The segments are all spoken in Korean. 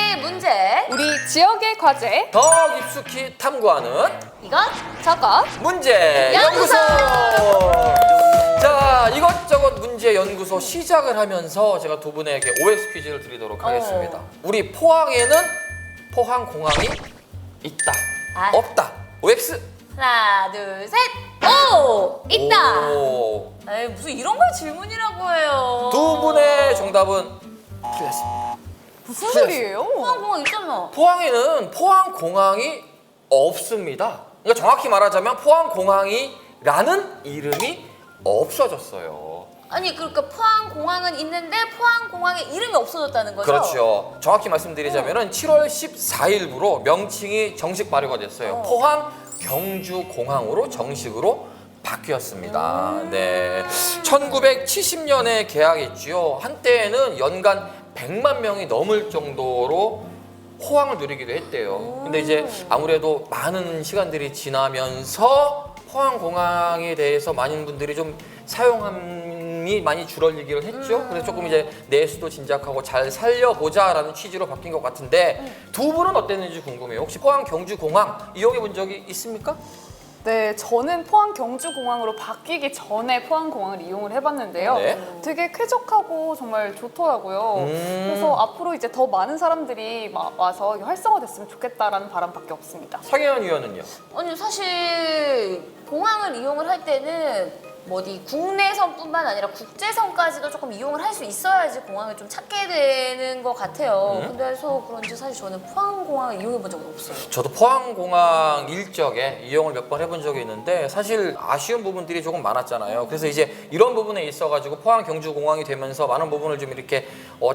세상의 문제, 우리 지역의 과제, 더 깊숙이 탐구하는 이것 저것 문제 연구소. 자, 이것저것 문제 연구소 시작을 하면서 제가 두 분에게 OX 퀴즈를 드리도록 하겠습니다. 우리 포항에는 포항 공항이 있다, 아. 없다. OX. 하나, 둘, 셋. 오! 있다. 오. 에이, 무슨 이런 걸 질문이라고 해요. 두 분의 정답은 틀렸습니다. 무슨 소리예요? 포항공항 있잖아. 포항에는 포항 공항이 없습니다. 그러니까 정확히 말하자면 포항 공항이라는 이름이 없어졌어요. 아니 그러니까 포항공항은 있는데 포항공항의 이름이 없어졌다는 거죠? 그렇죠. 정확히 말씀드리자면 7월 14일부로 명칭이 정식 발효가 됐어요. 포항 경주공항으로 정식으로 바뀌었습니다. 네, 1970년에 개항했지요. 한때에는 연간 100만 명이 넘을 정도로 호황을 누리기도 했대요. 근데 이제 아무래도 많은 시간들이 지나면서 포항공항에 대해서 많은 분들이 좀 사용함이 많이 줄어들기를 했죠. 그래서 조금 이제 내수도 진작하고 잘 살려보자라는 취지로 바뀐 것 같은데 두 분은 어땠는지 궁금해요. 혹시 포항 경주공항 이용해 본 적이 있습니까? 네, 저는 포항 경주공항으로 바뀌기 전에 포항공항을 이용을 해봤는데요. 네. 되게 쾌적하고 정말 좋더라고요. 그래서 앞으로 이제 더 많은 사람들이 와서 활성화됐으면 좋겠다라는 바람밖에 없습니다. 상혜연 위원은요? 아니 사실 공항을 이용을 할 때는 뭐 어디 국내선뿐만 아니라 국제선까지도 조금 이용을 할 수 있어야지 공항을 좀 찾게 되는 것 같아요. 근데 그래서 그런지 사실 저는 포항공항을 이용해 본 적은 없어요. 저도 포항공항 일적에 이용을 몇 번 해본 적이 있는데 사실 아쉬운 부분들이 조금 많았잖아요. 그래서 이제 이런 부분에 있어가지고 포항 경주공항이 되면서 많은 부분을 좀 이렇게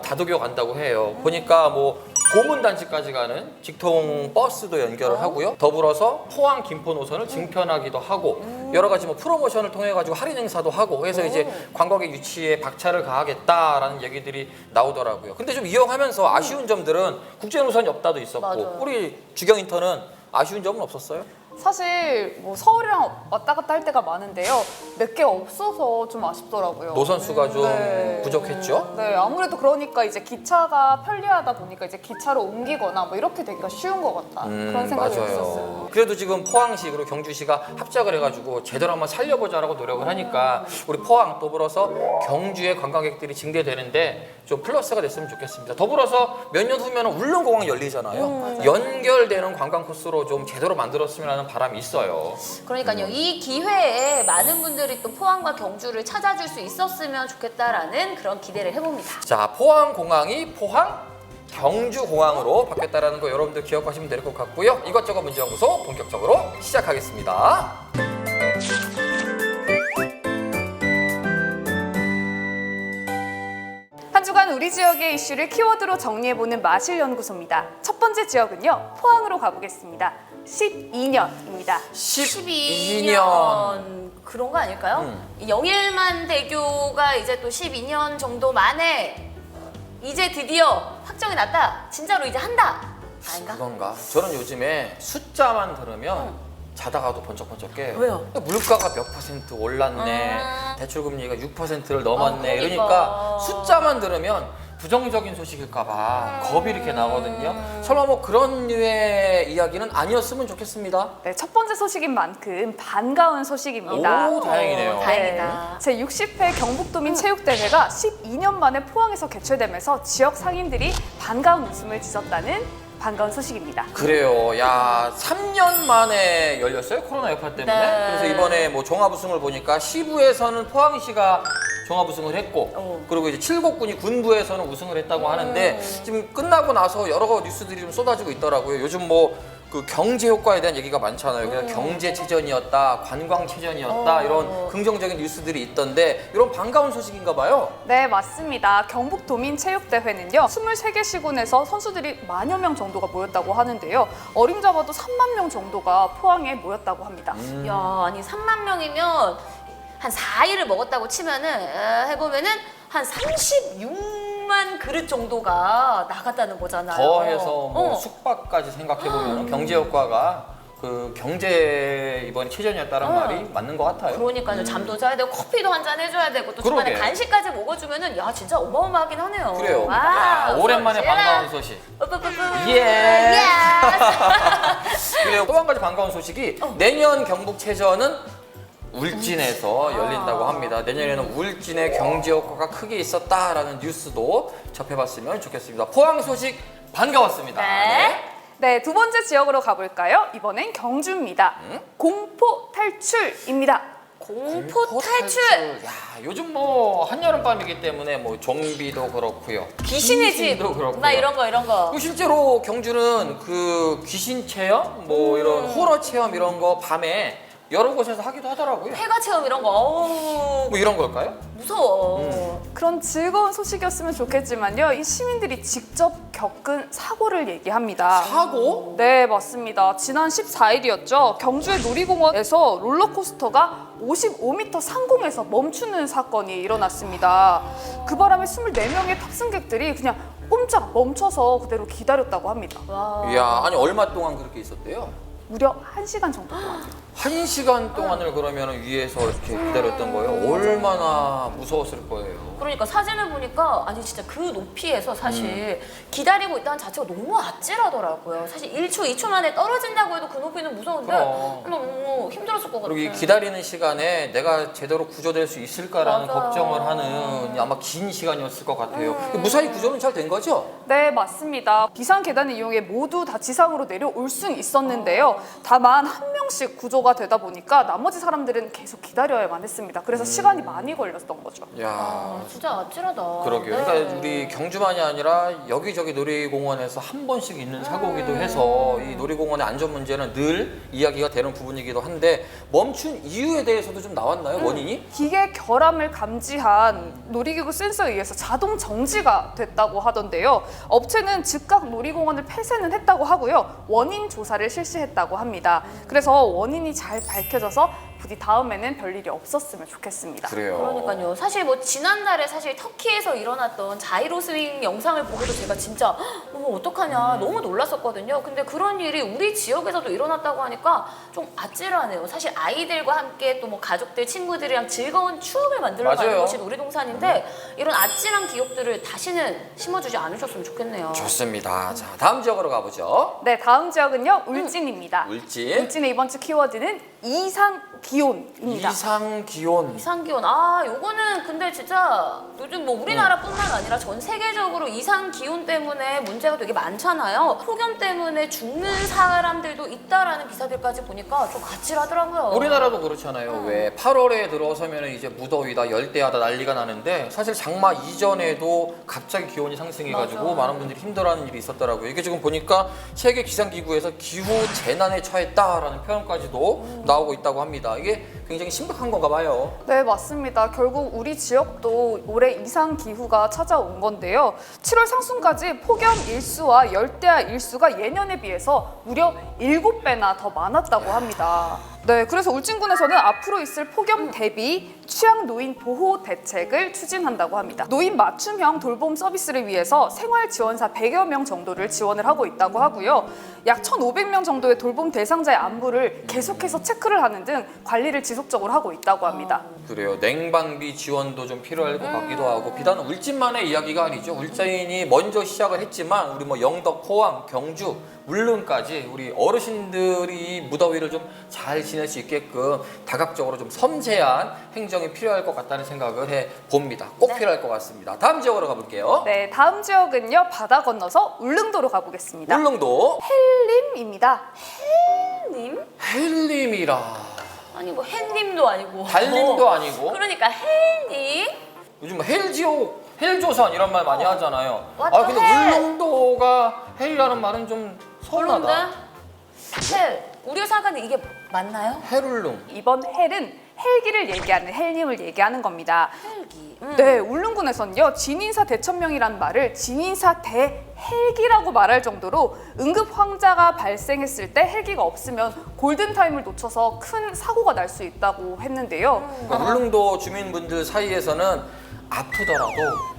다독여 간다고 해요. 보니까 뭐 고문단지까지 가는 직통 버스도 연결을 하고요. 더불어서 포항 김포 노선을 증편하기도 하고 여러 가지 뭐 프로모션을 통해 가지고 할인 행사도 하고 해서 이제 관광객 유치에 박차를 가하겠다라는 얘기들이 나오더라고요. 근데 좀 이용하면서 아쉬운 점들은 국제 노선이 없다도 있었고 맞아요. 우리 주경 인턴은 아쉬운 점은 없었어요? 사실 뭐 서울이랑 왔다 갔다 할 때가 많은데요. 몇 개 없어서 좀 아쉽더라고요. 노선 수가 좀 네. 부족했죠? 네, 아무래도 그러니까 이제 기차가 편리하다 보니까 이제 기차로 옮기거나 뭐 이렇게 되기가 쉬운 것 같다. 그런 생각이 들었어요. 그래도 지금 포항시 그리고 경주시가 합작을 해가지고 제대로 한번 살려보자라고 노력을 하니까 우리 포항 더불어서 경주의 관광객들이 증대되는데 좀 플러스가 됐으면 좋겠습니다. 더불어서 몇 년 후면 울릉공항 열리잖아요. 연결되는 관광 코스로 좀 제대로 만들었으면 하는 바람이 있어요. 그러니까요. 이 기회에 많은 분들이 또 포항과 경주를 찾아줄 수 있었으면 좋겠다라는 그런 기대를 해봅니다. 자, 포항공항이 포항 경주공항으로 바뀌었다는 거 여러분들 기억하시면 될 것 같고요. 이것저것 문제연구소 본격적으로 시작하겠습니다. 한 주간 우리 지역의 이슈를 키워드로 정리해보는 마실연구소입니다. 첫 번째 지역은요, 포항으로 가보겠습니다. 12년입니다. 12년. 그런 거 아닐까요? 이 영일만 대교가 이제 또 12년 정도 만에 이제 드디어 확정이 났다. 진짜로 이제 한다. 아닌가? 그건가? 저는 요즘에 숫자만 들으면 자다가도 번쩍번쩍 깨요. 왜요? 물가가 몇 %, 올랐네. 대출금리가 6%를 넘었네. 그러니까. 이러니까 숫자만 들으면 부정적인 소식일까봐 겁이 이렇게 나거든요. 설마 뭐 그런 류의 이야기는 아니었으면 좋겠습니다. 네, 첫 번째 소식인 만큼 반가운 소식입니다. 오, 다행이네요. 다행이다. 제 60회 경북도민 체육대회가 12년 만에 포항에서 개최되면서 지역 상인들이 반가운 웃음을 짓었다는 반가운 소식입니다. 그래요. 야, 3년 만에 열렸어요. 코로나 여파 때문에. 네. 그래서 이번에 뭐 종합 우승을 보니까 시부에서는 포항시가 종합 우승을 했고 그리고 이제 칠곡군이 군부에서는 우승을 했다고 하는데 지금 끝나고 나서 여러 뉴스들이 좀 쏟아지고 있더라고요. 요즘 뭐 그 경제 효과에 대한 얘기가 많잖아요. 그냥 경제체전이었다, 관광체전이었다 이런 긍정적인 뉴스들이 있던데 이런 반가운 소식인가 봐요. 네, 맞습니다. 경북도민 체육대회는요, 23개 시군에서 선수들이 10,000여 명 정도가 모였다고 하는데요. 어림잡아도 3만 명 정도가 포항에 모였다고 합니다. 야, 아니 3만 명이면 한 4일을 먹었다고 치면은 해보면은 한 36만 그릇 정도가 나갔다는 거잖아요. 더해서 뭐 어. 숙박까지 생각해 보면 경제 효과가 그 경제 이번에 최전이었다는 말이 맞는 것 같아요. 그러니까요. 잠도 자야 되고 커피도 한 잔 해줘야 되고 또 중간에 그러게. 간식까지 먹어주면은 야 진짜 어마어마하긴 하네요. 그래요. 와, 야, 오랜만에 어서오세요. 반가운 소식. 뿌뿌뿌뿌. 예. 그래요. 또 한 가지 반가운 소식이 내년 경북체전은 울진에서 열린다고 합니다. 내년에는 울진의 경제 효과가 크게 있었다라는 뉴스도 접해봤으면 좋겠습니다. 포항 소식 반가웠습니다. 네. 네, 두 번째 지역으로 가볼까요? 이번엔 경주입니다. 공포 탈출입니다. 공포 탈출. 야, 요즘 뭐 한여름밤이기 때문에 뭐 좀비도 그렇고요. 귀신의 집. 귀신도 그렇고요. 나 이런 거. 그리고 실제로 경주는 그 귀신 체험, 뭐 이런 호러 체험 이런 거 밤에 여러 곳에서 하기도 하더라고요. 폐가 체험 이런 거. 어우, 뭐 이런 걸까요? 무서워. 그런 즐거운 소식이었으면 좋겠지만요. 이 시민들이 직접 겪은 사고를 얘기합니다. 사고? 네, 맞습니다. 지난 14일이었죠. 경주의 놀이공원에서 롤러코스터가 55m 상공에서 멈추는 사건이 일어났습니다. 그 바람에 24명의 탑승객들이 그냥 꼼짝 멈춰서 그대로 기다렸다고 합니다. 와. 이야, 아니 얼마 동안 그렇게 있었대요? 무려 1시간 정도 동안요. 1시간 동안을 그러면 위에서 이렇게 기다렸던 거예요? 얼마나 무서웠을 거예요. 그러니까 사진을 보니까 아니 진짜 그 높이에서 사실 기다리고 있다는 자체가 너무 아찔하더라고요. 사실 1초, 2초 만에 떨어진다고 해도 그 높이는 무서운데 그럼. 너무 힘들었을 것 같아요. 그리고 이 기다리는 시간에 내가 제대로 구조될 수 있을까라는 맞아요. 걱정을 하는 아마 긴 시간이었을 것 같아요. 무사히 구조는 잘 된 거죠? 네, 맞습니다. 비상 계단을 이용해 모두 다 지상으로 내려올 수는 있었는데요. 다만 한 명씩 구조가 되다 보니까 나머지 사람들은 계속 기다려야만 했습니다. 그래서 시간이 많이 걸렸던 거죠. 야, 진짜 아찔하다. 그러게요. 네. 그러니까 우리 경주만이 아니라 여기저기 놀이공원에서 한 번씩 있는 사고기도 해서 이 놀이공원의 안전 문제는 늘 이야기가 되는 부분이기도 한데 멈춘 이유에 대해서도 좀 나왔나요? 원인이? 기계 결함을 감지한 놀이기구 센서에 의해서 자동 정지가 됐다고 하던데요. 업체는 즉각 놀이공원을 폐쇄는 했다고 하고요. 원인 조사를 실시했다고 합니다. 그래서 원인이 잘 밝혀져서 부디 다음에는 별일이 없었으면 좋겠습니다. 그래요. 그러니까요. 사실 뭐 지난달에 사실 터키에서 일어났던 자이로 스윙 영상을 보고도 제가 진짜 어머 어떡하냐 너무 놀랐었거든요. 근데 그런 일이 우리 지역에서도 일어났다고 하니까 좀 아찔하네요. 사실 아이들과 함께 또 뭐 가족들, 친구들이랑 즐거운 추억을 만들어가는 맞아요. 것이 놀이동산인데 이런 아찔한 기억들을 다시는 심어주지 않으셨으면 좋겠네요. 좋습니다. 자, 다음 지역으로 가보죠. 네, 다음 지역은요. 울진입니다. 울진. 울진의 이번 주 키워드는 이상 기온입니다. 이상 기온. 이상기온 요거는 근데 진짜 요즘 뭐 우리나라뿐만 아니라 전 세계적으로 이상기온 때문에 문제가 되게 많잖아요. 폭염 때문에 죽는 사람들도 있다라는 기사들까지 보니까 좀 아찔하더라고요. 우리나라도 그렇잖아요. 왜 8월에 들어서면 이제 무더위다, 열대야다 난리가 나는데 사실 장마 이전에도 갑자기 기온이 상승해가지고 맞아. 많은 분들이 힘들어하는 일이 있었더라고요. 이게 지금 보니까 세계 기상기구에서 기후 재난에 처했다라는 표현까지도 나오고 있다고 합니다. 이게 굉장히 심각한 건가 봐요. 네, 맞습니다. 결국 우리 지역도 올해 이상 기후가 찾아온 건데요. 7월 상순까지 폭염 일수와 열대야 일수가 예년에 비해서 무려 7배나 더 많았다고 합니다. 네, 그래서 울진군에서는 앞으로 있을 폭염 대비 취약 노인 보호 대책을 추진한다고 합니다. 노인 맞춤형 돌봄 서비스를 위해서 생활 지원사 100여 명 정도를 지원을 하고 있다고 하고요. 약 1,500명 정도의 돌봄 대상자의 안부를 계속해서 체크를 하는 등 관리를 지속적으로 하고 있다고 합니다. 그래요. 냉방비 지원도 좀 필요할 것 같기도 하고 비단 울진만의 이야기가 아니죠. 울진이 먼저 시작을 했지만 우리 뭐 영덕, 포항, 경주, 물론까지 우리 어르신들이 무더위를 좀 잘 지낼 수 있게끔 다각적으로 좀 섬세한 행정이 필요할 것 같다는 생각을 해 봅니다. 꼭 네. 필요할 것 같습니다. 다음 지역으로 가볼게요. 네, 다음 지역은요. 바다 건너서 울릉도로 가보겠습니다. 울릉도 헬림입니다. 님? 헬림이라 아니 뭐 햇님도 아니고 달님도 아니고 그러니까 햇님? 요즘 뭐 헬지옥, 헬조선 이런 말 많이 하잖아요. What 아 the 근데 hell? 울릉도가 헬이라는 말은 좀 서운하다. 그런데 헬 우리가 생각하는 이게 맞나요? 헬울릉. 이번 헬은 헬기를 얘기하는 헬림을 얘기하는 겁니다. 헬기. 네, 울릉군에서는요 진인사 대천명이라는 말을 진인사 대헬기라고 말할 정도로 응급 황자가 발생했을 때 헬기가 없으면 골든타임을 놓쳐서 큰 사고가 날 수 있다고 했는데요. 그러니까 울릉도 주민분들 사이에서는 아프더라도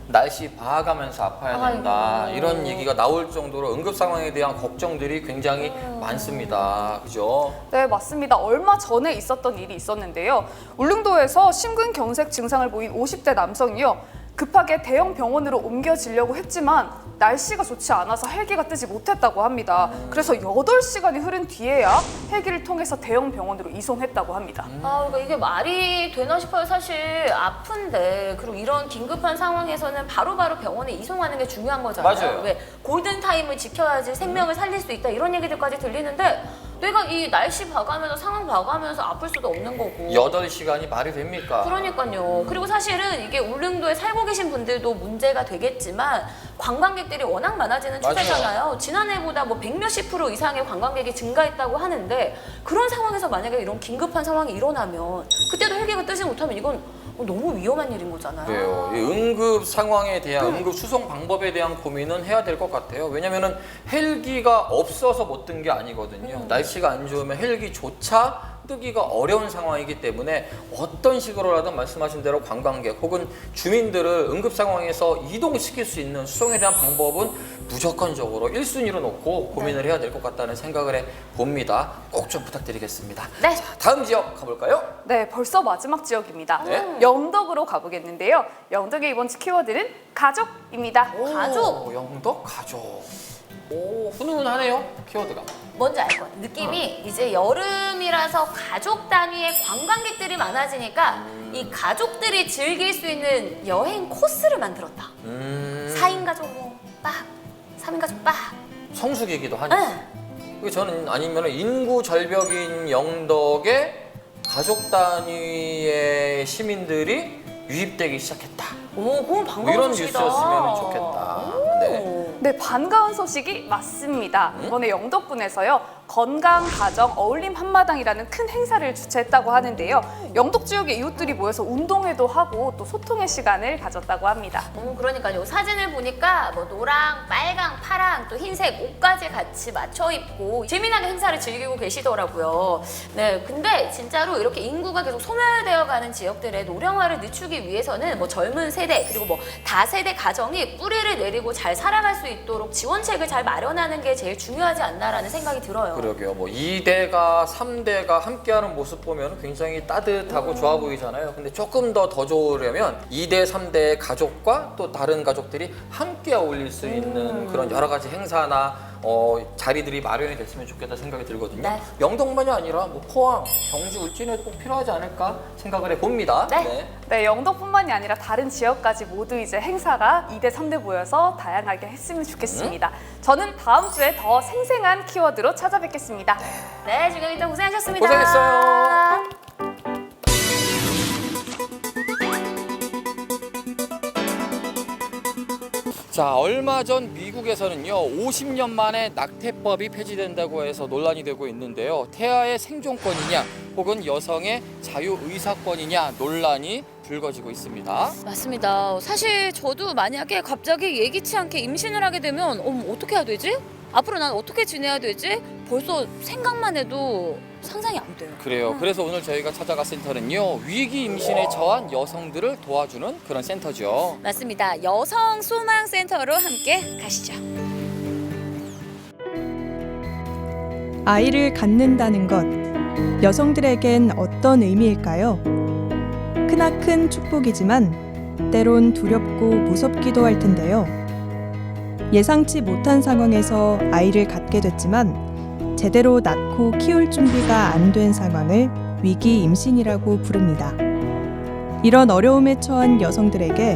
날씨 봐가면서 아파야 된다. 아이고. 이런 얘기가 나올 정도로 응급 상황에 대한 걱정들이 굉장히 많습니다. 그죠? 네, 맞습니다. 얼마 전에 있었던 일이 있었는데요. 울릉도에서 심근경색 증상을 보인 50대 남성이요. 급하게 대형 병원으로 옮겨지려고 했지만 날씨가 좋지 않아서 헬기가 뜨지 못했다고 합니다. 그래서 8시간이 흐른 뒤에야 헬기를 통해서 대형 병원으로 이송했다고 합니다. 그러니까 이게 말이 되나 싶어요. 사실 아픈데 그리고 이런 긴급한 상황에서는 바로바로 병원에 이송하는 게 중요한 거잖아요. 맞아요. 왜 골든 타임을 지켜야지 생명을 살릴 수 있다 이런 얘기들까지 들리는데 내가 이 날씨 봐가면서 상황 봐가면서 아플 수도 없는 거고. 8시간이 말이 됩니까? 그러니까요. 그리고 사실은 이게 울릉도에 살고 계신 분들도 문제가 되겠지만 관광객들이 워낙 많아지는 맞아요. 추세잖아요. 지난해보다 뭐 100몇십 % 이상의 관광객이 증가했다고 하는데 그런 상황에서 만약에 이런 긴급한 상황이 일어나면 그때도 헬기가 뜨지 못하면 이건 너무 위험한 일인 거잖아요. 그래요. 이 응급 상황에 대한 응급 수송 방법에 대한 고민은 해야 될 것 같아요. 왜냐면은 헬기가 없어서 못 뜬 게 아니거든요. 날씨가 안 좋으면 헬기조차 뜨기가 어려운 상황이기 때문에 어떤 식으로라든 말씀하신 대로 관광객 혹은 주민들을 응급 상황에서 이동시킬 수 있는 수송에 대한 방법은 무조건적으로 1순위로 놓고 고민을 해야 될 것 같다는 생각을 해봅니다. 꼭 좀 부탁드리겠습니다. 네. 자, 다음 지역 가볼까요? 네, 벌써 마지막 지역입니다. 네. 영덕으로 가보겠는데요. 영덕의 이번 주 키워드는 가족입니다. 가족. 영덕 가족. 오, 훈훈하네요. 키워드가. 뭔지 알 것 같아요. 느낌이 이제 여름이라서 가족 단위의 관광객들이 많아지니까 이 가족들이 즐길 수 있는 여행 코스를 만들었다. 4인 가족 뭐 빡, 3인 가족 빡. 성수기이기도 하니까. 응. 그리고 저는 아니면 인구 절벽인 영덕에 가족 단위의 시민들이 유입되기 시작했다. 오, 그건 뭐 반가운 이런 소식이다. 뉴스였으면 좋겠다. 네. 네, 반가운 소식이 맞습니다. 이번에 영덕군에서요. 건강, 가정, 어울림 한마당이라는 큰 행사를 주최했다고 하는데요. 영덕 지역의 이웃들이 모여서 운동회도 하고 또 소통의 시간을 가졌다고 합니다. 그러니까요. 사진을 보니까 뭐 노랑, 빨강, 파랑, 또 흰색 옷까지 같이 맞춰 입고 재미나게 행사를 즐기고 계시더라고요. 네, 근데 진짜로 이렇게 인구가 계속 소멸되어 가는 지역들의 노령화를 늦추기 위해서는 뭐 젊은 세대 그리고 뭐 다세대 가정이 뿌리를 내리고 잘 살아갈 수 있도록 지원책을 잘 마련하는 게 제일 중요하지 않나라는 생각이 들어요. 그러게요. 뭐 2대가 3대가 함께하는 모습 보면 굉장히 따뜻하고 좋아 보이잖아요. 근데 조금 더 좋으려면 2대, 3대의 가족과 또 다른 가족들이 함께 어울릴 수 있는 그런 여러 가지 행사나 자리들이 마련이 됐으면 좋겠다 생각이 들거든요. 네. 영덕만이 아니라 뭐 포항, 경주, 울진에도 꼭 필요하지 않을까 생각을 해봅니다. 네. 네, 영덕뿐만이 아니라 다른 지역까지 모두 이제 행사가 2대, 3대 모여서 다양하게 했으면 좋겠습니다. 저는 다음 주에 더 생생한 키워드로 찾아뵙겠습니다. 네, 지금 일단 고생하셨습니다. 고생했어요. 자, 얼마 전 미국에서는요 50년 만에 낙태법이 폐지된다고 해서 논란이 되고 있는데요. 태아의 생존권이냐 혹은 여성의 자유의사권이냐 논란이 불거지고 있습니다. 맞습니다. 사실 저도 만약에 갑자기 예기치 않게 임신을 하게 되면 어떻게 해야 되지? 앞으로 난 어떻게 지내야 되지? 벌써 생각만 해도 상상이 안 돼요. 그래요. 그래서 오늘 저희가 찾아간 센터는요 위기 임신에 처한 여성들을 도와주는 그런 센터죠. 맞습니다. 여성 소망 센터로 함께 가시죠. 아이를 갖는다는 것, 여성들에겐 어떤 의미일까요? 크나큰 축복이지만 때론 두렵고 무섭기도 할 텐데요. 예상치 못한 상황에서 아이를 갖게 됐지만 제대로 낳고 키울 준비가 안 된 상황을 위기 임신이라고 부릅니다. 이런 어려움에 처한 여성들에게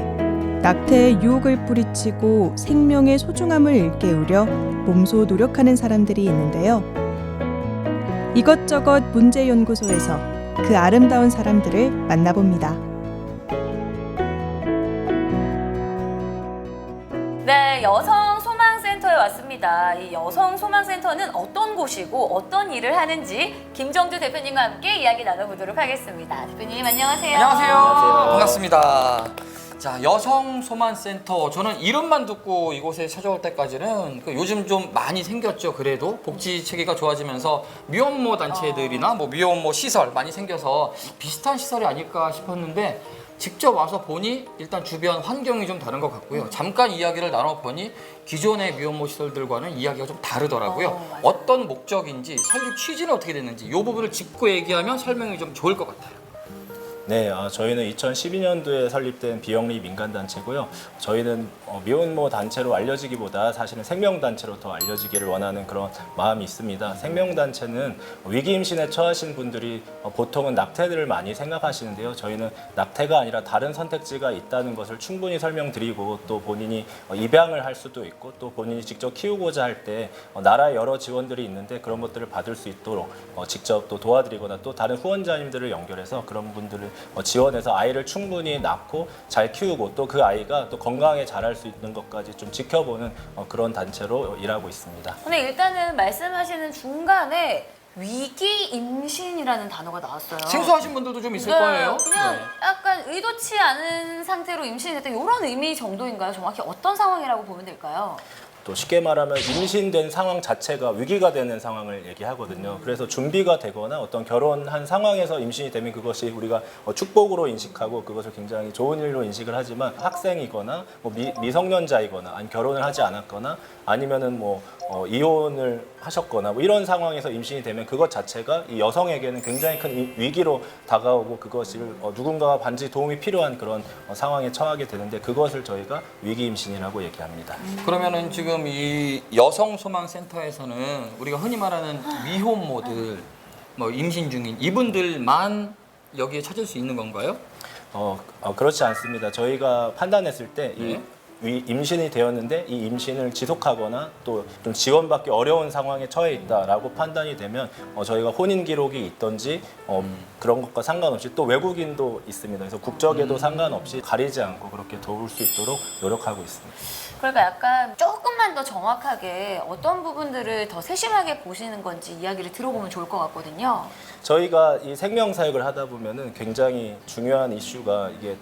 낙태의 유혹을 뿌리치고 생명의 소중함을 일깨우려 몸소 노력하는 사람들이 있는데요. 이것저것 문제연구소에서 그 아름다운 사람들을 만나봅니다. 네, 여성 소망센터에 왔습니다. 이 여성 소망센터는 어떤 곳이고 어떤 일을 하는지 김정주 대표님과 함께 이야기 나눠보도록 하겠습니다. 대표님 안녕하세요. 안녕하세요. 반갑습니다. 자, 여성 소망센터. 저는 이름만 듣고 이곳에 찾아올 때까지는 요즘 좀 많이 생겼죠. 그래도 복지 체계가 좋아지면서 미혼모 단체들이나 뭐 미혼모 시설 많이 생겨서 비슷한 시설이 아닐까 싶었는데 직접 와서 보니 일단 주변 환경이 좀 다른 것 같고요. 잠깐 이야기를 나눠보니 기존의 미혼모 시설들과는 이야기가 좀 다르더라고요. 맞아요. 어떤 목적인지 설립 취지는 어떻게 됐는지 이 부분을 짚고 얘기하면 설명이 좀 좋을 것 같아요. 네, 저희는 2012년도에 설립된 비영리 민간단체고요. 저희는 미혼모 단체로 알려지기보다 사실은 생명단체로 더 알려지기를 원하는 그런 마음이 있습니다. 생명단체는 위기 임신에 처하신 분들이 보통은 낙태를 많이 생각하시는데요. 저희는 낙태가 아니라 다른 선택지가 있다는 것을 충분히 설명드리고 또 본인이 입양을 할 수도 있고 또 본인이 직접 키우고자 할 때 나라의 여러 지원들이 있는데 그런 것들을 받을 수 있도록 직접 또 도와드리거나 또 다른 후원자님들을 연결해서 그런 분들을 지원해서 아이를 충분히 낳고 잘 키우고 또 그 아이가 또 건강하게 자랄 수 있는 것까지 좀 지켜보는 그런 단체로 일하고 있습니다. 근데 일단은 말씀하시는 중간에 위기 임신이라는 단어가 나왔어요. 생소하신 분들도 좀 있을 네, 거예요. 그냥 네. 약간 의도치 않은 상태로 임신이 됐다 이런 의미 정도인가요? 정확히 어떤 상황이라고 보면 될까요? 또 쉽게 말하면 임신된 상황 자체가 위기가 되는 상황을 얘기하거든요. 그래서 준비가 되거나 어떤 결혼한 상황에서 임신이 되면 그것이 우리가 축복으로 인식하고 그것을 굉장히 좋은 일로 인식을 하지만 학생이거나 뭐 미성년자이거나 아니면 결혼을 하지 않았거나 아니면은 뭐 이혼을 하셨거나 뭐 이런 상황에서 임신이 되면 그것 자체가 이 여성에게는 굉장히 큰 위기로 다가오고 그것을 누군가가 반드시 도움이 필요한 그런 상황에 처하게 되는데 그것을 저희가 위기 임신이라고 얘기합니다. 그러면은 지금 이 여성소망센터에서는 우리가 흔히 말하는 미혼모들, 뭐 임신 중인 이분들만 여기에 찾을 수 있는 건가요? 그렇지 않습니다. 저희가 판단했을 때 네. 임신이 되었는데 이 임신을 지속하거나 또 좀 지원받기 어려운 상황에 처해 있다라고 판단이 되면 저희가 혼인 기록이 있던지 그런 것과 상관없이 또 외국인도 있습니다. 그래서 국적에도 상관없이 가리지 않고 그렇게 도울 수 있도록 노력하고 있습니다. 그러니까 약간 조금만 더 정확하게 어떤 부분들을 더 세심하게 보시는 건지 이야기를 들어보면 좋을 것 같거든요. 저희가 이 생명사역을 하다 보면은 굉장히 중요한 이슈가 이게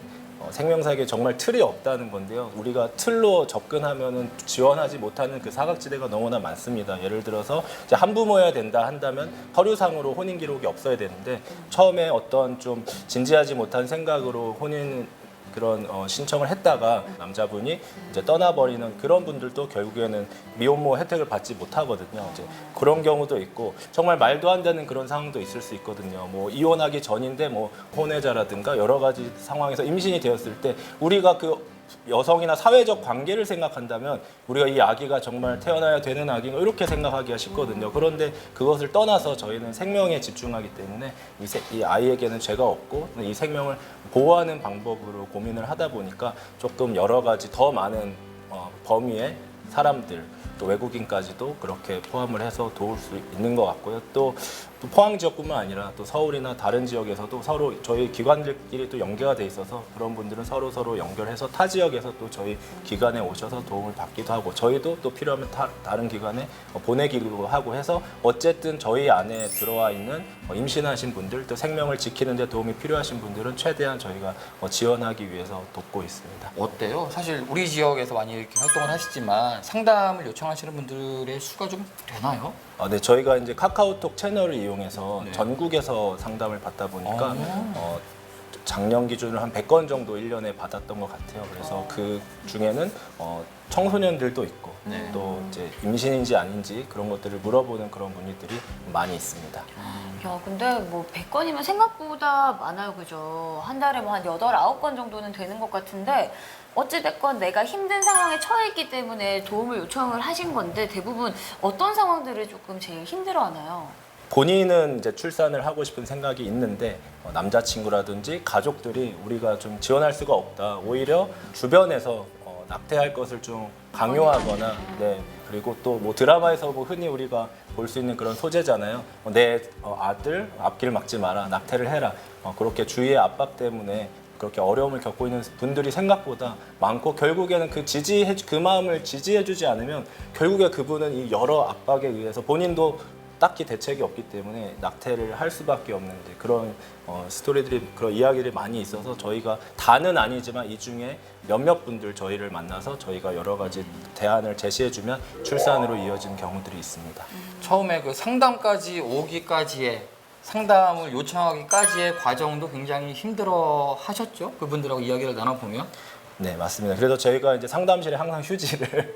생명사역에 정말 틀이 없다는 건데요. 우리가 틀로 접근하면은 지원하지 못하는 그 사각지대가 너무나 많습니다. 예를 들어서 이제 한부모여야 된다 한다면 서류상으로 혼인 기록이 없어야 되는데 처음에 어떤 좀 진지하지 못한 생각으로 혼인 그런 신청을 했다가 남자분이 이제 떠나버리는 그런 분들도 결국에는 미혼모 혜택을 받지 못하거든요. 이제 그런 경우도 있고 정말 말도 안 되는 그런 상황도 있을 수 있거든요. 뭐 이혼하기 전인데 뭐 혼외자라든가 여러 가지 상황에서 임신이 되었을 때 우리가 그 여성이나 사회적 관계를 생각한다면 우리가 이 아기가 정말 태어나야 되는 아기인가 이렇게 생각하기가 쉽거든요. 그런데 그것을 떠나서 저희는 생명에 집중하기 때문에 이 아이에게는 죄가 없고 이 생명을 보호하는 방법으로 고민을 하다 보니까 조금 여러 가지 더 많은 범위의 사람들 또 외국인까지도 그렇게 포함을 해서 도울 수 있는 것 같고요. 또 포항 지역뿐만 아니라 또 서울이나 다른 지역에서도 서로 저희 기관들끼리 또 연계가 돼 있어서 그런 분들은 서로 연결해서 타 지역에서 또 저희 기관에 오셔서 도움을 받기도 하고 저희도 또 필요하면 다른 기관에 보내기도 하고 해서 어쨌든 저희 안에 들어와 있는 임신하신 분들 또 생명을 지키는 데 도움이 필요하신 분들은 최대한 저희가 지원하기 위해서 돕고 있습니다. 어때요? 사실 우리 지역에서 많이 이렇게 활동을 하시지만 상담을 요청하시는 분들의 수가 좀 되나요? 네, 저희가 이제 카카오톡 채널을 이용해서 네. 전국에서 상담을 받다 보니까 작년 기준으로 한 100건 정도 1년에 받았던 것 같아요. 그래서 그 중에는 청소년들도 있고 네. 또 이제 임신인지 아닌지 그런 것들을 물어보는 그런 문의들이 많이 있습니다. 야, 근데 뭐 100건이면 생각보다 많아요, 그죠? 한 달에 뭐 한 8, 9건 정도는 되는 것 같은데 어찌됐건 내가 힘든 상황에 처해 있기 때문에 도움을 요청을 하신 건데 대부분 어떤 상황들을 조금 제일 힘들어하나요? 본인은 이제 출산을 하고 싶은 생각이 있는데 남자친구라든지 가족들이 우리가 좀 지원할 수가 없다. 오히려 주변에서 낙태할 것을 좀 강요하거나 네. 그리고 또 뭐 드라마에서 뭐 흔히 우리가 볼 수 있는 그런 소재잖아요. 내 아들 앞길 막지 마라. 낙태를 해라. 그렇게 주위의 압박 때문에 그렇게 어려움을 겪고 있는 분들이 생각보다 많고 결국에는 그 마음을 지지해주지 않으면 결국에 그분은 이 여러 압박에 의해서 본인도 딱히 대책이 없기 때문에 낙태를 할 수밖에 없는 그런 스토리들이 그런 이야기들이 많이 있어서 저희가 다는 아니지만 이 중에 몇몇 분들 저희를 만나서 저희가 여러 가지 대안을 제시해주면 출산으로 이어지는 경우들이 있습니다. 처음에 그 상담까지 오기까지의 상담을 요청하기까지의 과정도 굉장히 힘들어 하셨죠? 그분들하고 이야기를 나눠보면. 네, 맞습니다. 그래서 저희가 이제 상담실에 항상 휴지를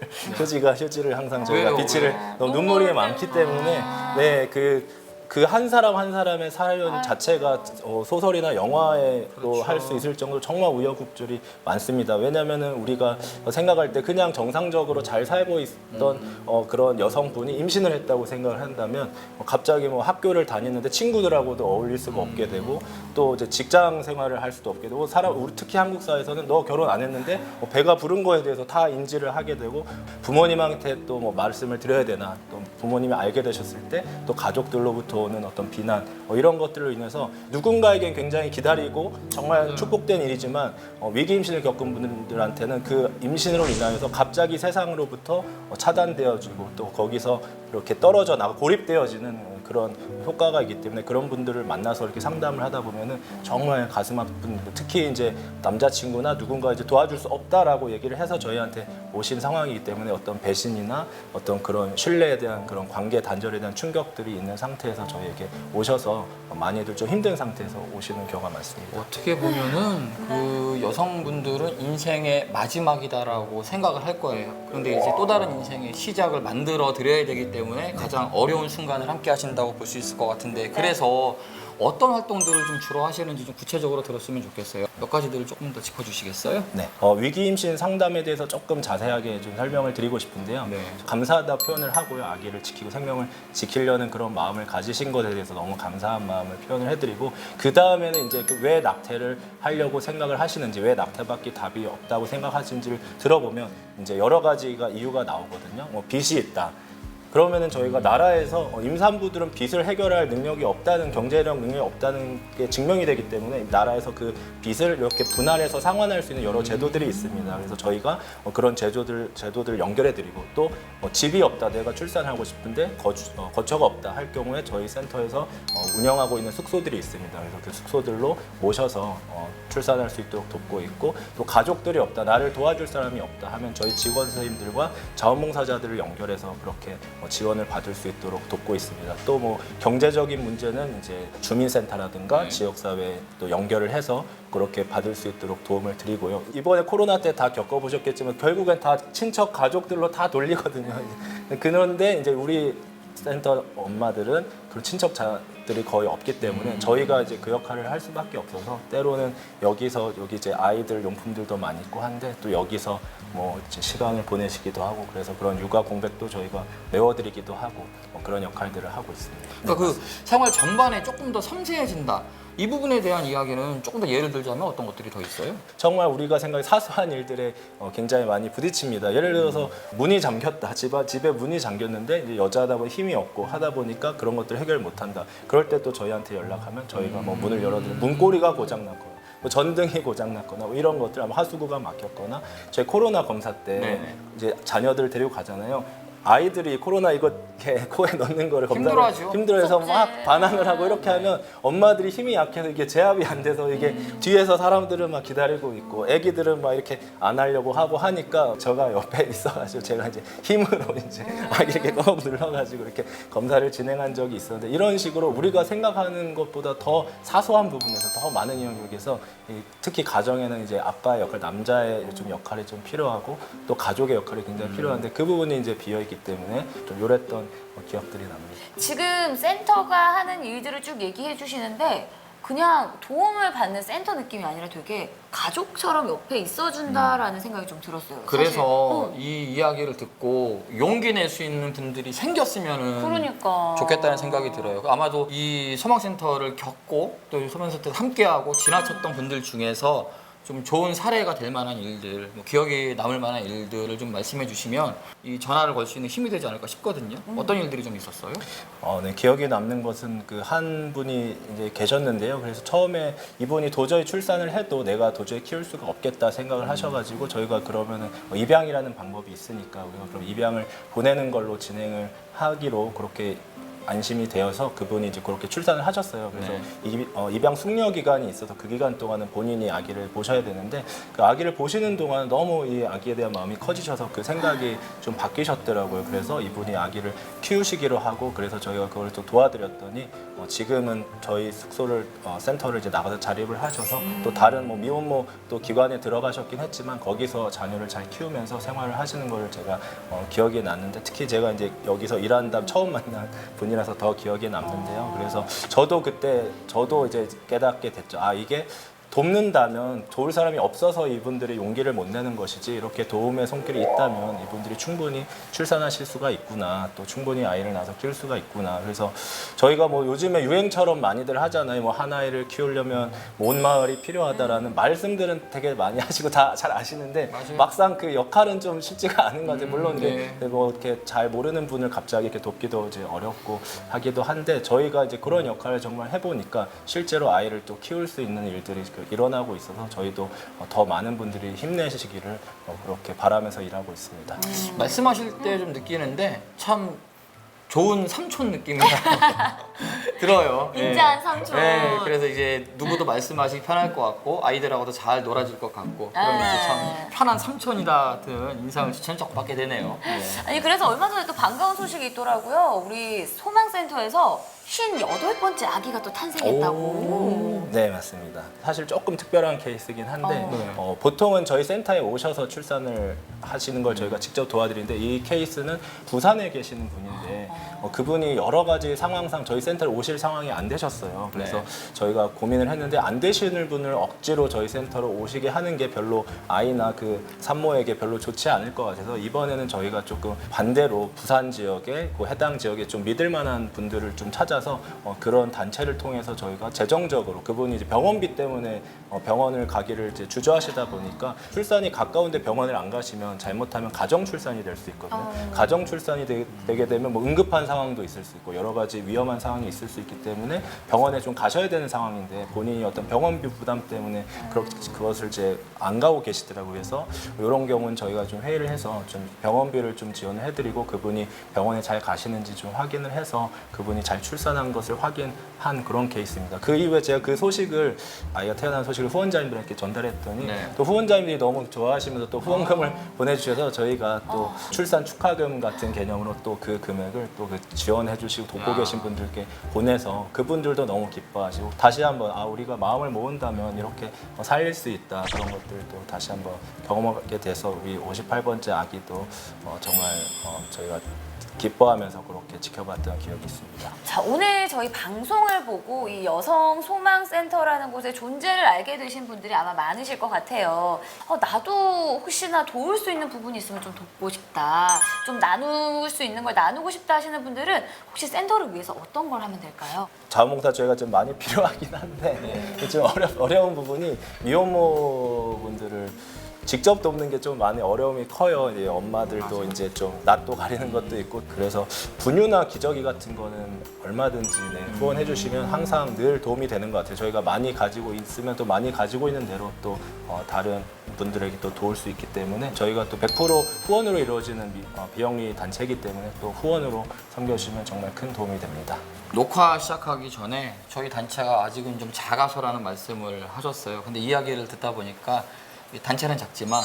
휴지를 항상 저희가 왜요? 비치를 왜요? 너무 눈물이 많기 때문에 네, 그 한 사람 한 사람의 사연 자체가 소설이나 영화에도 할 수 있을 정도로 정말 우여곡절이 많습니다. 왜냐하면은 우리가 생각할 때 그냥 정상적으로 잘 살고 있던 그런 여성분이 임신을 했다고 생각을 한다면 갑자기 뭐 학교를 다니는데 친구들하고도 어울릴 수가 없게 되고 또 이제 직장 생활을 할 수도 없게 되고 우리 특히 한국 사회에서는 너 결혼 안 했는데 배가 부른 거에 대해서 다 인지를 하게 되고 부모님한테 또 뭐 말씀을 드려야 되나 또 부모님이 알게 되셨을 때 또 가족들로부터 오는 어떤 비난 이런 것들로 인해서 누군가에겐 굉장히 기다리고 정말 축복된 일이지만 위기 임신을 겪은 분들한테는 그 임신으로 인하여서 갑자기 세상으로부터 차단되어지고 또 거기서 이렇게 떨어져 나가 고립되어지는 그런 효과가 있기 때문에 그런 분들을 만나서 이렇게 상담을 하다 보면은 정말 가슴 아픈 특히 이제 남자친구나 누군가 이제 도와줄 수 없다라고 얘기를 해서 저희한테 오신 상황이기 때문에 어떤 배신이나 어떤 그런 신뢰에 대한 그런 관계 단절에 대한 충격들이 있는 상태에서 저희에게 오셔서 많이들 좀 힘든 상태에서 오시는 경우가 많습니다. 어떻게 보면은 그 여성분들은 인생의 마지막이다라고 생각을 할 거예요. 그런데 이제 또 다른 인생의 시작을 만들어 드려야 되기 때문에 가장 어려운 순간을 함께 하신다고 볼 수 있을 것 같은데 그래서 어떤 활동들을 좀 주로 하시는지 좀 구체적으로 들었으면 좋겠어요. 몇 가지들을 조금 더 짚어주시겠어요? 네, 위기 임신 상담에 대해서 조금 자세하게 좀 설명을 드리고 싶은데요. 네. 감사하다 표현을 하고요. 아기를 지키고 생명을 지키려는 그런 마음을 가지신 것에 대해서 너무 감사한 마음을 표현을 해드리고 그 다음에는 이제 왜 낙태를 하려고 생각을 하시는지 왜 낙태밖에 답이 없다고 생각하시는지를 들어보면 이제 여러 가지가 이유가 나오거든요. 뭐 빚이 있다. 그러면은 저희가 나라에서 임산부들은 빚을 해결할 능력이 없다는 경제력 능력이 없다는 게 증명이 되기 때문에 나라에서 그 빚을 이렇게 분할해서 상환할 수 있는 여러 제도들이 있습니다. 그래서 저희가 그런 제도들 연결해드리고 또 집이 없다, 내가 출산하고 싶은데 거처가 없다 할 경우에 저희 센터에서 운영하고 있는 숙소들이 있습니다. 그래서 그 숙소들로 모셔서 출산할 수 있도록 돕고 있고 또 가족들이 없다, 나를 도와줄 사람이 없다 하면 저희 직원 선생님들과 자원봉사자들을 연결해서 그렇게 지원을 받을 수 있도록 돕고 있습니다. 또 뭐 경제적인 문제는 이제 주민센터라든가 지역사회에 또 연결을 해서 그렇게 받을 수 있도록 도움을 드리고요. 이번에 코로나 때 다 겪어보셨겠지만 결국엔 다 친척 가족들로 다 돌리거든요. 그런데 이제 우리 센터 엄마들은 그런 친척자들이 거의 없기 때문에 저희가 이제 그 역할을 할 수밖에 없어서 때로는 여기 이제 아이들 용품들도 많이 있고 한데 또 여기서 뭐 이제 시간을 보내시기도 하고 그래서 그런 육아 공백도 저희가 메워드리기도 하고 그런 역할들을 하고 있습니다. 그러니까 그 생활 전반에 조금 더 섬세해진다. 이 부분에 대한 이야기는 조금 더 예를 들자면 어떤 것들이 더 있어요? 정말 우리가 생각해 사소한 일들에 굉장히 많이 부딪힙니다. 예를 들어서 문이 잠겼다. 집에 문이 잠겼는데 이제 여자다 보니 힘이 없고 하다 보니까 그런 것들 해결 못한다. 그럴 때 또 저희한테 연락하면 저희가 뭐 문을 열어드리면 문고리가 고장났거나 뭐 전등이 고장났거나 뭐 이런 것들 아마 하수구가 막혔거나 저희 코로나 검사 때 네네. 이제 자녀들 데리고 가잖아요. 아이들이 코로나 이거 이렇게 코에 넣는 거를 힘들어하죠. 힘들어해서 막 반항을 하고 이렇게 하면 엄마들이 힘이 약해서 이게 제압이 안 돼서 이게 뒤에서 사람들은 막 기다리고 있고 애기들은 막 이렇게 안 하려고 하고 하니까 제가 옆에 있어가지고 제가 이제 힘으로 이제 아기 이렇게 꼭 눌러가지고 이렇게 검사를 진행한 적이 있었는데 이런 식으로 우리가 생각하는 것보다 더 사소한 부분에서 더 많은 영역에서 특히 가정에는 이제 아빠의 역할, 남자의 좀 역할이 좀 필요하고 또 가족의 역할이 굉장히 필요한데 그 부분이 이제 비어있기 때문에 좀 요랬던 기억들이 납니다. 지금 센터가 하는 일들을 쭉 얘기해 주시는데 그냥 도움을 받는 센터 느낌이 아니라 되게 가족처럼 옆에 있어준다라는 생각이 좀 들었어요. 그래서 사실. 이 이야기를 듣고 용기 낼 수 있는 분들이 생겼으면 그러니까 좋겠다는 생각이 들어요. 아마도 이 소망센터를 겪고 또 소망센터에서 함께하고 지나쳤던 분들 중에서 좀 좋은 사례가 될 만한 일들, 뭐 기억에 남을 만한 일들을 좀 말씀해 주시면 이 전화를 걸 수 있는 힘이 되지 않을까 싶거든요. 어떤 일들이 좀 있었어요? 네, 기억에 남는 것은 그 한 분이 이제 계셨는데요. 그래서 처음에 이분이 도저히 출산을 해도 내가 도저히 키울 수가 없겠다 생각을 하셔가지고 저희가 그러면은 입양이라는 방법이 있으니까 우리가 그럼 입양을 보내는 걸로 진행을 하기로 그렇게 안심이 되어서 그분이 이제 그렇게 출산을 하셨어요. 그래서 네. 입양 숙려 기간이 있어서 그 기간 동안은 본인이 아기를 보셔야 되는데 그 아기를 보시는 동안 너무 이 아기에 대한 마음이 커지셔서 그 생각이 좀 바뀌셨더라고요. 그래서 이분이 아기를 키우시기로 하고 그래서 저희가 그걸 또 도와드렸더니 지금은 저희 숙소를 센터를 이제 나가서 자립을 하셔서 또 다른 뭐 미혼모 또 기관에 들어가셨긴 했지만 거기서 자녀를 잘 키우면서 생활을 하시는 걸 제가 기억에 났는데 특히 제가 이제 여기서 일하는 다음 처음 만난 분이라서 더 기억에 남는데요. 그래서 저도 그때 저도 이제 깨닫게 됐죠. 아 이게 돕는다면 도울 사람이 없어서 이분들이 용기를 못 내는 것이지 이렇게 도움의 손길이 있다면 이분들이 충분히 출산하실 수가 있구나 또 충분히 아이를 낳아서 키울 수가 있구나 그래서 저희가 뭐 요즘에 유행처럼 많이들 하잖아요 뭐 한 아이를 키우려면 온 마을이 필요하다라는 말씀들은 되게 많이 하시고 다 잘 아시는데 맞아요. 막상 그 역할은 좀 쉽지가 않은 것 같아요 물론 네. 이제 뭐 이렇게 잘 모르는 분을 갑자기 이렇게 돕기도 이제 어렵고 하기도 한데 저희가 이제 그런 역할을 정말 해보니까 실제로 아이를 또 키울 수 있는 일들이 일어나고 있어서 저희도 더 많은 분들이 힘내시기를 그렇게 바라면서 일하고 있습니다. 말씀하실 때 좀 느끼는데 참 좋은 삼촌 느낌이 들어요. 인자한 삼촌. 네, 그래서 이제 누구도 말씀하시기 편할 것 같고 아이들하고도 잘 놀아줄 것 같고 그러면서 참 편한 삼촌이다 같은 인상을 천적 받게 되네요. 네. 아니 그래서 얼마 전에 또 반가운 소식이 있더라고요. 우리 소망센터에서 58번째 아기가 또 탄생했다고. 네 맞습니다. 사실 조금 특별한 케이스긴 한데 보통은 저희 센터에 오셔서 출산을 하시는 걸 저희가 직접 도와드리는데 이 케이스는 부산에 계시는 분인데 그분이 여러 가지 상황상 저희 센터에 오실 상황이 안 되셨어요. 그래서 네. 저희가 고민을 했는데 안 되시는 분을 억지로 저희 센터로 오시게 하는 게 별로 아이나 그 산모에게 별로 좋지 않을 것 같아서 이번에는 저희가 조금 반대로 부산 지역에 그 해당 지역에 좀 믿을 만한 분들을 좀 찾아서 그런 단체를 통해서 저희가 재정적으로 그분이 이제 병원비 때문에 병원을 가기를 이제 주저하시다 보니까 출산이 가까운데 병원을 안 가시면 잘못하면 가정 출산이 될 수 있거든요. 가정 출산이 되게 되면 뭐 응급한 상황도 있을 수 있고 여러 가지 위험한 상황이 있을 수 있기 때문에 병원에 좀 가셔야 되는 상황인데 본인이 어떤 병원비 부담 때문에 그것을 이제 안 가고 계시더라고요. 그래서 이런 경우는 저희가 좀 회의를 해서 좀 병원비를 좀 지원을 해드리고 그분이 병원에 잘 가시는지 좀 확인을 해서 그분이 잘 출산한 것을 확인한 그런 케이스입니다. 그 이후에 제가 그 소식을 아이가 태어난 소식을 후원자님들에게 전달했더니 네. 또 후원자님들이 너무 좋아하시면서 또 후원금을 보내주셔서 저희가 또 출산 축하금 같은 개념으로 또 그 금액을 또 그 지원해주시고 돕고 계신 분들께 보내서 그분들도 너무 기뻐하시고 다시 한번 우리가 마음을 모은다면 이렇게 살릴 수 있다 그런 것들도 다시 한번 경험하게 돼서 우리 58번째 아기도 정말 저희가 기뻐하면서 그렇게 지켜봤던 기억이 있습니다. 자, 오늘 저희 방송을 보고 이 여성 소망센터라는 곳의 존재를 알게 되신 분들이 아마 많으실 것 같아요. 나도 혹시나 도울 수 있는 부분이 있으면 좀 돕고 싶다. 좀 나눌 수 있는 걸 나누고 싶다 하시는 분들은 혹시 센터를 위해서 어떤 걸 하면 될까요? 자원봉사 저희가 좀 많이 필요하긴 한데 좀 어려운 부분이 미혼모 분들을 직접 돕는 게 좀 많이 어려움이 커요. 이제 엄마들도 이제 좀 낯도 가리는 것도 있고 그래서 분유나 기저귀 같은 거는 얼마든지 후원해 주시면 항상 늘 도움이 되는 것 같아요. 저희가 많이 가지고 있으면 또 많이 가지고 있는 대로 또 다른 분들에게 또 도울 수 있기 때문에 저희가 또 100% 후원으로 이루어지는 비영리 단체이기 때문에 또 후원으로 섬겨주시면 정말 큰 도움이 됩니다. 녹화 시작하기 전에 저희 단체가 아직은 좀 작아서라는 말씀을 하셨어요. 근데 이야기를 듣다 보니까 단체는 작지만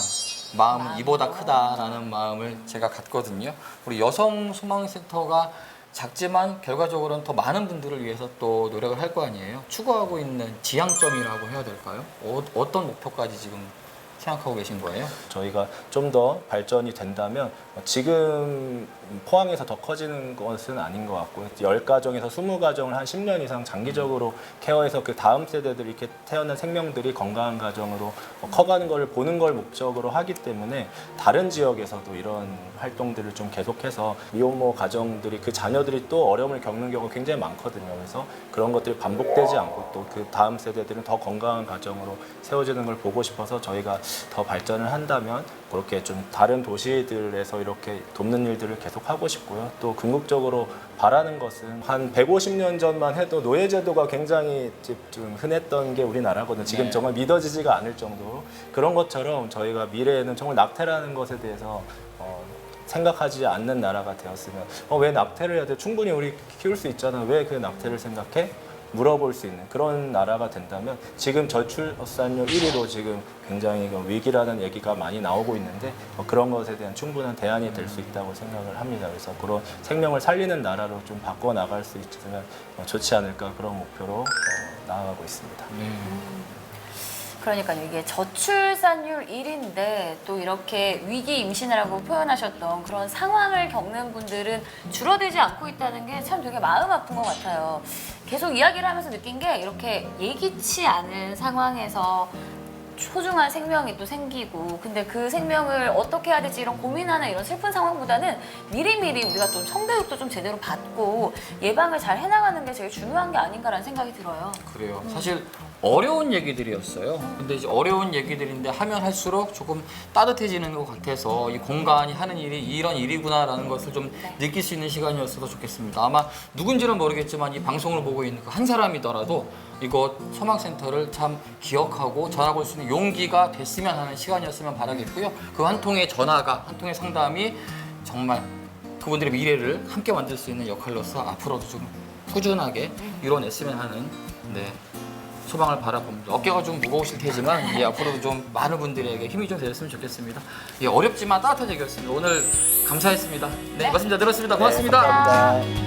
마음은 이보다 크다라는 마음을 제가 갖거든요. 우리 여성 소망센터가 작지만 결과적으로는 더 많은 분들을 위해서 또 노력을 할 거 아니에요. 추구하고 있는 지향점이라고 해야 될까요? 어떤 목표까지 지금 생각하고 계신 거예요? 저희가 좀 더 발전이 된다면 지금 포항에서 더 커지는 것은 아닌 것 같고요. 10가정에서 20가정을 한 10년 이상 장기적으로 케어해서 그 다음 세대들이 이렇게 태어난 생명들이 건강한 가정으로 커가는 걸 보는 걸 목적으로 하기 때문에 다른 지역에서도 이런 활동들을 좀 계속해서 미혼모 가정들이 그 자녀들이 또 어려움을 겪는 경우가 굉장히 많거든요. 그래서 그런 것들이 반복되지 않고 또 그 다음 세대들은 더 건강한 가정으로 세워지는 걸 보고 싶어서 저희가 더 발전을 한다면 그렇게 좀 다른 도시들에서 이렇게 돕는 일들을 계속 하고 싶고요. 또 궁극적으로 바라는 것은 한 150년 전만 해도 노예제도가 굉장히 좀 흔했던 게 우리나라거든요. 지금 정말 믿어지지가 않을 정도로 그런 것처럼 저희가 미래에는 정말 낙태라는 것에 대해서 생각하지 않는 나라가 되었으면 왜 낙태를 해야 돼? 충분히 우리 키울 수 있잖아. 왜 그 낙태를 생각해? 물어볼 수 있는 그런 나라가 된다면 지금 저출산율 1위로 지금 굉장히 위기라는 얘기가 많이 나오고 있는데 그런 것에 대한 충분한 대안이 될 수 있다고 생각을 합니다. 그래서 그런 생명을 살리는 나라로 좀 바꿔 나갈 수 있으면 좋지 않을까 그런 목표로 나아가고 있습니다. 그러니까요. 이게 저출산율 1위인데 또 이렇게 위기 임신이라고 표현하셨던 그런 상황을 겪는 분들은 줄어들지 않고 있다는 게 참 되게 마음 아픈 것 같아요. 계속 이야기를 하면서 느낀 게 이렇게 예기치 않은 상황에서 소중한 생명이 또 생기고 근데 그 생명을 어떻게 해야 될지 이런 고민하는 이런 슬픈 상황보다는 미리미리 우리가 좀 성교육도 좀 제대로 받고 예방을 잘 해나가는 게 제일 중요한 게 아닌가라는 생각이 들어요. 그래요. 사실 어려운 얘기들이었어요. 근데 이제 어려운 얘기들인데 하면 할수록 조금 따뜻해지는 것 같아서 이 공간이 하는 일이 이런 일이구나라는 것을 좀 느낄 수 있는 시간이었어도 좋겠습니다. 아마 누군지는 모르겠지만 이 방송을 보고 있는 그 한 사람이더라도 이곳 소망센터를 참 기억하고 전화 걸 수 있는 용기가 됐으면 하는 시간이었으면 바라겠고요. 그 한 통의 전화가, 한 통의 상담이 정말 그분들의 미래를 함께 만들 수 있는 역할로서 앞으로도 좀 꾸준하게 이뤄냈으면 하는 소망을 바라봅니다. 어깨가 좀 무거우실 테지만 앞으로도 좀 많은 분들에게 힘이 좀 되었으면 좋겠습니다. 어렵지만 따뜻한 얘기였습니다. 오늘 감사했습니다. 네, 말씀 잘 들었습니다. 고맙습니다. 네, 감사합니다.